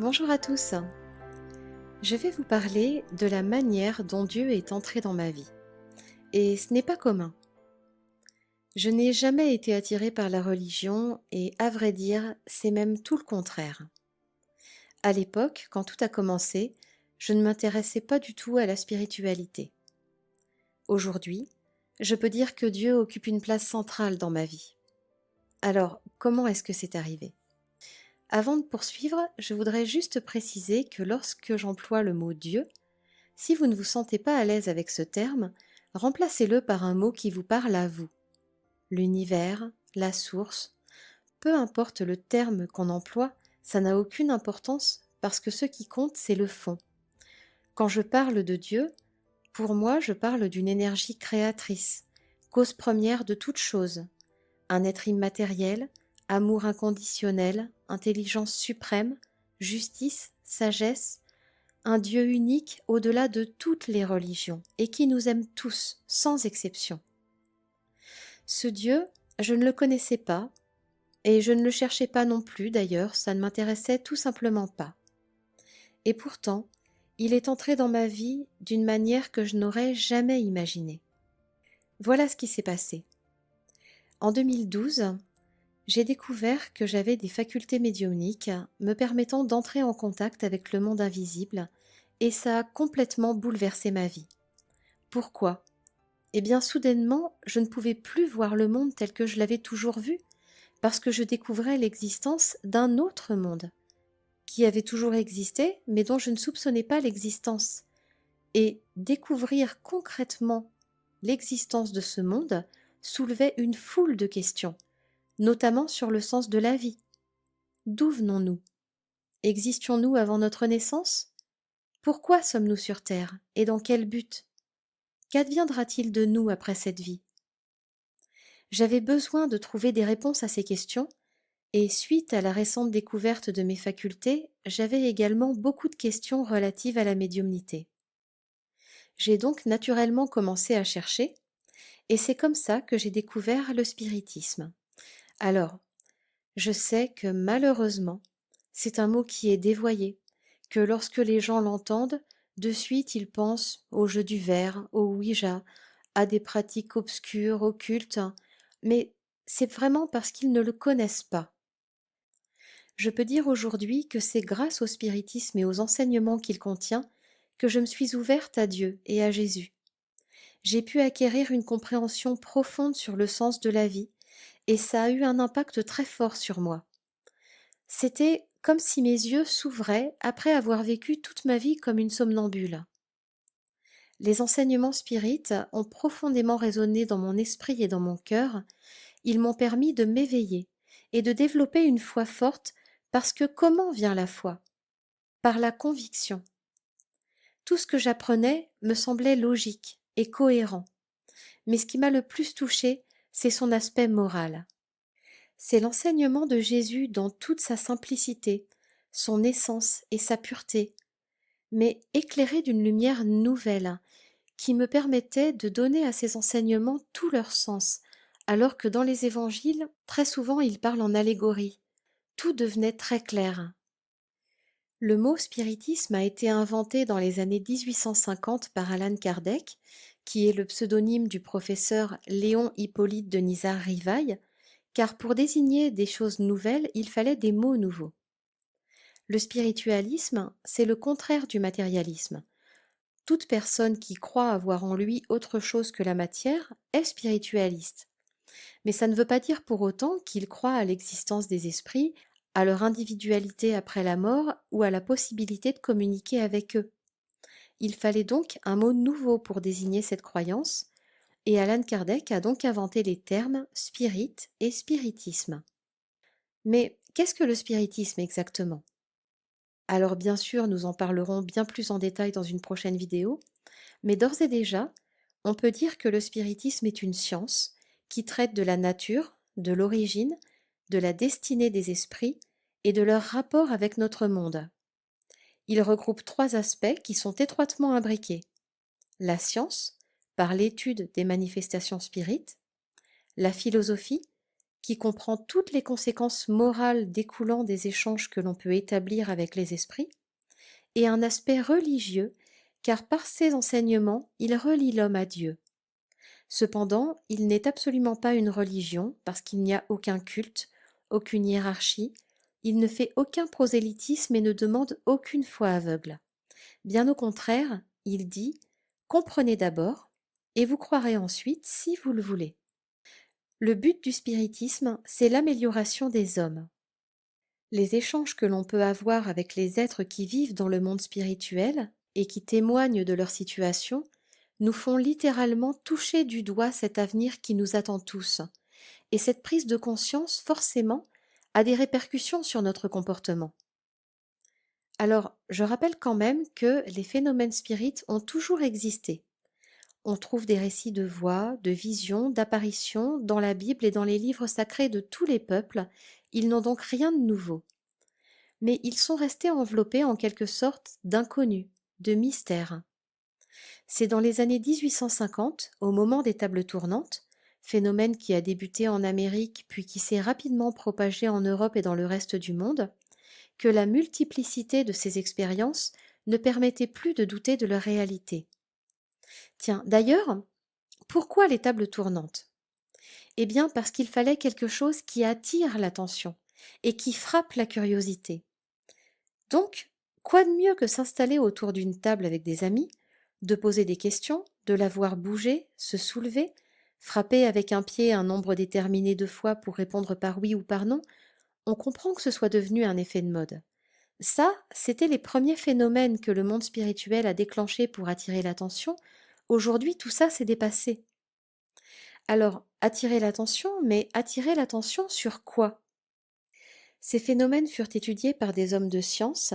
Bonjour à tous, je vais vous parler de la manière dont Dieu est entré dans ma vie. Et ce n'est pas commun. Je n'ai jamais été attirée par la religion et à vrai dire, c'est même tout le contraire. À l'époque, quand tout a commencé, je ne m'intéressais pas du tout à la spiritualité. Aujourd'hui, je peux dire que Dieu occupe une place centrale dans ma vie. Alors, comment est-ce que c'est arrivé ? Avant de poursuivre, je voudrais juste préciser que lorsque j'emploie le mot Dieu, si vous ne vous sentez pas à l'aise avec ce terme, remplacez-le par un mot qui vous parle à vous. L'univers, la source, peu importe le terme qu'on emploie, ça n'a aucune importance parce que ce qui compte, c'est le fond. Quand je parle de Dieu, pour moi, je parle d'une énergie créatrice, cause première de toute chose, un être immatériel, amour inconditionnel, intelligence suprême, justice, sagesse, un Dieu unique au-delà de toutes les religions et qui nous aime tous, sans exception. Ce Dieu, je ne le connaissais pas et je ne le cherchais pas non plus d'ailleurs, ça ne m'intéressait tout simplement pas. Et pourtant, il est entré dans ma vie d'une manière que je n'aurais jamais imaginée. Voilà ce qui s'est passé. En 2012, j'ai découvert que j'avais des facultés médiumniques me permettant d'entrer en contact avec le monde invisible et ça a complètement bouleversé ma vie. Pourquoi ? Eh bien, soudainement, je ne pouvais plus voir le monde tel que je l'avais toujours vu, parce que je découvrais l'existence d'un autre monde, qui avait toujours existé, mais dont je ne soupçonnais pas l'existence. Et découvrir concrètement l'existence de ce monde soulevait une foule de questions, notamment sur le sens de la vie. D'où venons-nous ? Existions-nous avant notre naissance ? Pourquoi sommes-nous sur Terre et dans quel but ? Qu'adviendra-t-il de nous après cette vie ? J'avais besoin de trouver des réponses à ces questions, et suite à la récente découverte de mes facultés, j'avais également beaucoup de questions relatives à la médiumnité. J'ai donc naturellement commencé à chercher, et c'est comme ça que j'ai découvert le spiritisme. Alors, je sais que malheureusement, c'est un mot qui est dévoyé, que lorsque les gens l'entendent, de suite ils pensent au jeu du verre, au Ouija, à des pratiques obscures, occultes, mais c'est vraiment parce qu'ils ne le connaissent pas. Je peux dire aujourd'hui que c'est grâce au spiritisme et aux enseignements qu'il contient que je me suis ouverte à Dieu et à Jésus. J'ai pu acquérir une compréhension profonde sur le sens de la vie, et ça a eu un impact très fort sur moi. C'était comme si mes yeux s'ouvraient après avoir vécu toute ma vie comme une somnambule. Les enseignements spirites ont profondément résonné dans mon esprit et dans mon cœur. Ils m'ont permis de m'éveiller et de développer une foi forte parce que comment vient la foi ? Par la conviction. Tout ce que j'apprenais me semblait logique et cohérent. Mais ce qui m'a le plus touchée, c'est son aspect moral. C'est l'enseignement de Jésus dans toute sa simplicité, son essence et sa pureté, mais éclairé d'une lumière nouvelle, qui me permettait de donner à ces enseignements tout leur sens, alors que dans les évangiles, très souvent ils parlent en allégorie. Tout devenait très clair. Le mot spiritisme a été inventé dans les années 1850 par Allan Kardec, qui est le pseudonyme du professeur Léon Hippolyte de Nizar-Rivail, car pour désigner des choses nouvelles, il fallait des mots nouveaux. Le spiritualisme, c'est le contraire du matérialisme. Toute personne qui croit avoir en lui autre chose que la matière est spiritualiste. Mais ça ne veut pas dire pour autant qu'il croit à l'existence des esprits, à leur individualité après la mort ou à la possibilité de communiquer avec eux. Il fallait donc un mot nouveau pour désigner cette croyance, et Allan Kardec a donc inventé les termes spirit et spiritisme. Mais qu'est-ce que le spiritisme exactement ? Alors bien sûr, nous en parlerons bien plus en détail dans une prochaine vidéo, mais d'ores et déjà, on peut dire que le spiritisme est une science qui traite de la nature, de l'origine, de la destinée des esprits et de leur rapport avec notre monde. Il regroupe trois aspects qui sont étroitement imbriqués. La science, par l'étude des manifestations spirites, la philosophie, qui comprend toutes les conséquences morales découlant des échanges que l'on peut établir avec les esprits, et un aspect religieux, car par ses enseignements, il relie l'homme à Dieu. Cependant, il n'est absolument pas une religion, parce qu'il n'y a aucun culte, aucune hiérarchie, il ne fait aucun prosélytisme et ne demande aucune foi aveugle. Bien au contraire, il dit: comprenez d'abord, et vous croirez ensuite si vous le voulez. Le but du spiritisme, c'est l'amélioration des hommes. Les échanges que l'on peut avoir avec les êtres qui vivent dans le monde spirituel et qui témoignent de leur situation nous font littéralement toucher du doigt cet avenir qui nous attend tous. Et cette prise de conscience, forcément, a des répercussions sur notre comportement. Alors, je rappelle quand même que les phénomènes spirites ont toujours existé. On trouve des récits de voix, de visions, d'apparitions dans la Bible et dans les livres sacrés de tous les peuples. Ils n'ont donc rien de nouveau. Mais ils sont restés enveloppés en quelque sorte d'inconnu, de mystère. C'est dans les années 1850, au moment des tables tournantes, phénomène qui a débuté en Amérique puis qui s'est rapidement propagé en Europe et dans le reste du monde, que la multiplicité de ces expériences ne permettait plus de douter de leur réalité. Tiens, d'ailleurs, pourquoi les tables tournantes? Eh bien parce qu'il fallait quelque chose qui attire l'attention et qui frappe la curiosité. Donc, quoi de mieux que s'installer autour d'une table avec des amis, de poser des questions, de la voir bouger, se soulever, frapper avec un pied un nombre déterminé de fois pour répondre par oui ou par non? On comprend que ce soit devenu un effet de mode. Ça, c'était les premiers phénomènes que le monde spirituel a déclenchés pour attirer l'attention. Aujourd'hui, tout ça s'est dépassé. Alors, attirer l'attention, mais attirer l'attention sur quoi? Ces phénomènes furent étudiés par des hommes de science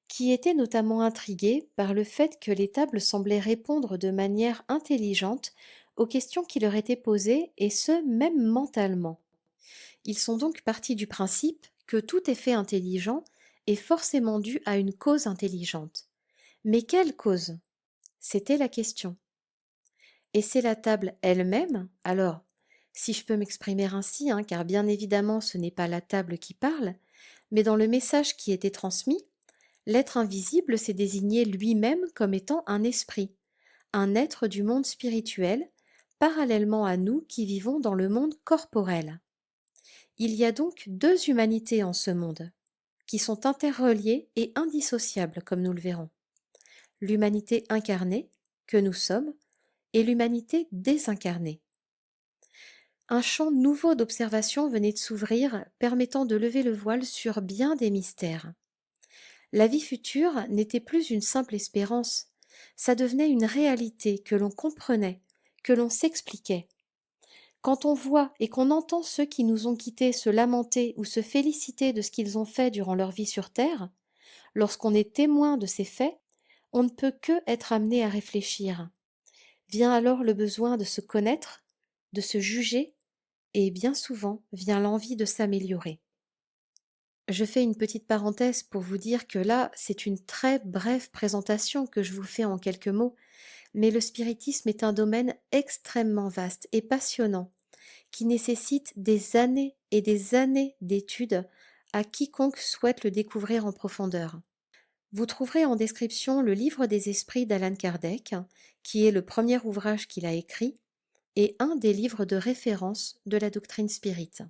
qui étaient notamment intrigués par le fait que les tables semblaient répondre de manière intelligente aux questions qui leur étaient posées, et ce, même mentalement. Ils sont donc partis du principe que tout effet intelligent est forcément dû à une cause intelligente. Mais quelle cause? C'était la question. Et c'est la table elle-même, alors, si je peux m'exprimer ainsi, car bien évidemment ce n'est pas la table qui parle, mais dans le message qui était transmis, l'être invisible s'est désigné lui-même comme étant un esprit, un être du monde spirituel, parallèlement à nous qui vivons dans le monde corporel. Il y a donc deux humanités en ce monde, qui sont interreliées et indissociables, comme nous le verrons. L'humanité incarnée, que nous sommes, et l'humanité désincarnée. Un champ nouveau d'observation venait de s'ouvrir, permettant de lever le voile sur bien des mystères. La vie future n'était plus une simple espérance, ça devenait une réalité que l'on comprenait, que l'on s'expliquait. Quand on voit et qu'on entend ceux qui nous ont quittés se lamenter ou se féliciter de ce qu'ils ont fait durant leur vie sur Terre, lorsqu'on est témoin de ces faits, on ne peut que être amené à réfléchir. Vient alors le besoin de se connaître, de se juger, et bien souvent vient l'envie de s'améliorer. Je fais une petite parenthèse pour vous dire que là, c'est une très brève présentation que je vous fais en quelques mots, mais le spiritisme est un domaine extrêmement vaste et passionnant, qui nécessite des années et des années d'études à quiconque souhaite le découvrir en profondeur. Vous trouverez en description le Livre des Esprits d'Alan Kardec, qui est le premier ouvrage qu'il a écrit, et un des livres de référence de la doctrine spirite.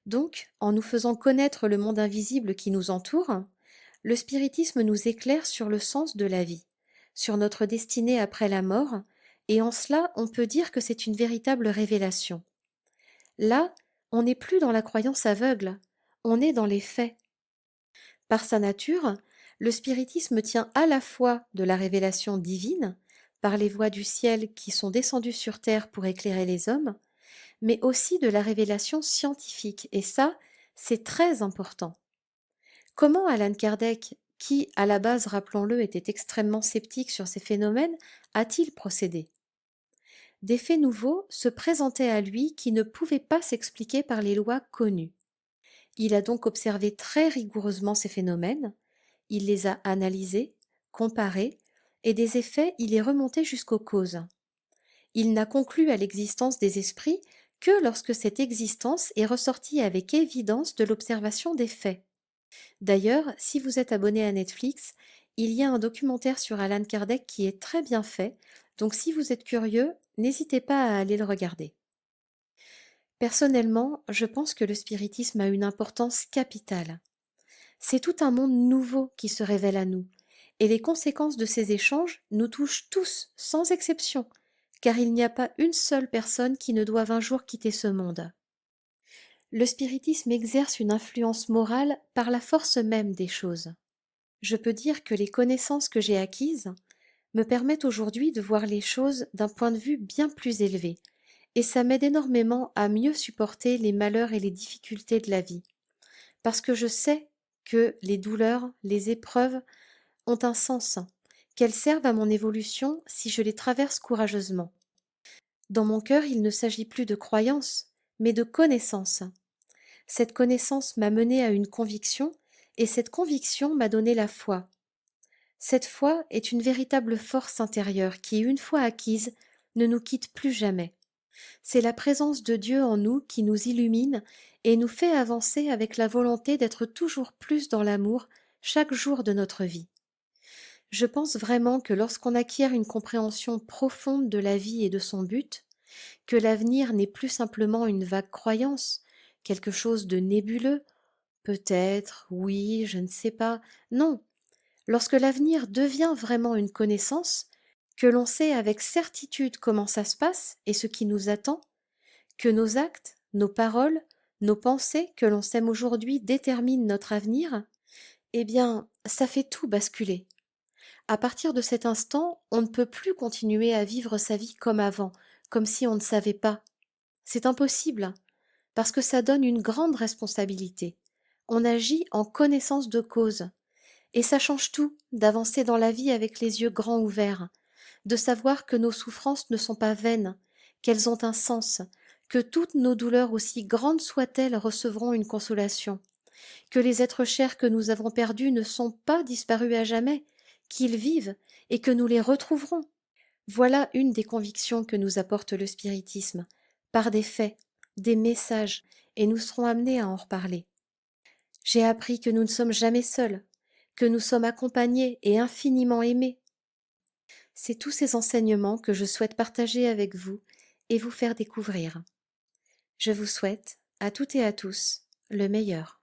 Donc, en nous faisant connaître le monde invisible qui nous entoure, le spiritisme nous éclaire sur le sens de la vie, sur notre destinée après la mort, et en cela, on peut dire que c'est une véritable révélation. Là, on n'est plus dans la croyance aveugle, on est dans les faits. Par sa nature, le spiritisme tient à la fois de la révélation divine, par les voix du ciel qui sont descendues sur terre pour éclairer les hommes, mais aussi de la révélation scientifique, et ça, c'est très important. Comment Alan Kardec, qui, à la base, rappelons-le, était extrêmement sceptique sur ces phénomènes, a-t-il procédé? Des faits nouveaux se présentaient à lui qui ne pouvaient pas s'expliquer par les lois connues. Il a donc observé très rigoureusement ces phénomènes, il les a analysés, comparés, et des effets il est remonté jusqu'aux causes. Il n'a conclu à l'existence des esprits que lorsque cette existence est ressortie avec évidence de l'observation des faits. D'ailleurs, si vous êtes abonné à Netflix, il y a un documentaire sur Alan Kardec qui est très bien fait, donc si vous êtes curieux, n'hésitez pas à aller le regarder. Personnellement, je pense que le spiritisme a une importance capitale. C'est tout un monde nouveau qui se révèle à nous, et les conséquences de ces échanges nous touchent tous, sans exception, car il n'y a pas une seule personne qui ne doive un jour quitter ce monde. Le spiritisme exerce une influence morale par la force même des choses. Je peux dire que les connaissances que j'ai acquises me permettent aujourd'hui de voir les choses d'un point de vue bien plus élevé, et ça m'aide énormément à mieux supporter les malheurs et les difficultés de la vie, parce que je sais que les douleurs, les épreuves ont un sens, qu'elles servent à mon évolution si je les traverse courageusement. Dans mon cœur, il ne s'agit plus de croyance, mais de connaissance. Cette connaissance m'a mené à une conviction, et cette conviction m'a donné la foi. Cette foi est une véritable force intérieure qui, une fois acquise, ne nous quitte plus jamais. C'est la présence de Dieu en nous qui nous illumine et nous fait avancer avec la volonté d'être toujours plus dans l'amour chaque jour de notre vie. Je pense vraiment que lorsqu'on acquiert une compréhension profonde de la vie et de son but, que l'avenir n'est plus simplement une vague croyance, quelque chose de nébuleux, peut-être, oui, je ne sais pas, non, lorsque l'avenir devient vraiment une connaissance, que l'on sait avec certitude comment ça se passe et ce qui nous attend, que nos actes, nos paroles, nos pensées que l'on sème aujourd'hui déterminent notre avenir, eh bien, ça fait tout basculer. À partir de cet instant, on ne peut plus continuer à vivre sa vie comme avant, comme si on ne savait pas. C'est impossible, parce que ça donne une grande responsabilité. On agit en connaissance de cause. Et ça change tout d'avancer dans la vie avec les yeux grands ouverts, de savoir que nos souffrances ne sont pas vaines, qu'elles ont un sens, que toutes nos douleurs, aussi grandes soient-elles, recevront une consolation, que les êtres chers que nous avons perdus ne sont pas disparus à jamais, qu'ils vivent et que nous les retrouverons. Voilà une des convictions que nous apporte le spiritisme, par des faits, des messages, et nous serons amenés à en reparler. J'ai appris que nous ne sommes jamais seuls, que nous sommes accompagnés et infiniment aimés. C'est tous ces enseignements que je souhaite partager avec vous et vous faire découvrir. Je vous souhaite, à toutes et à tous, le meilleur.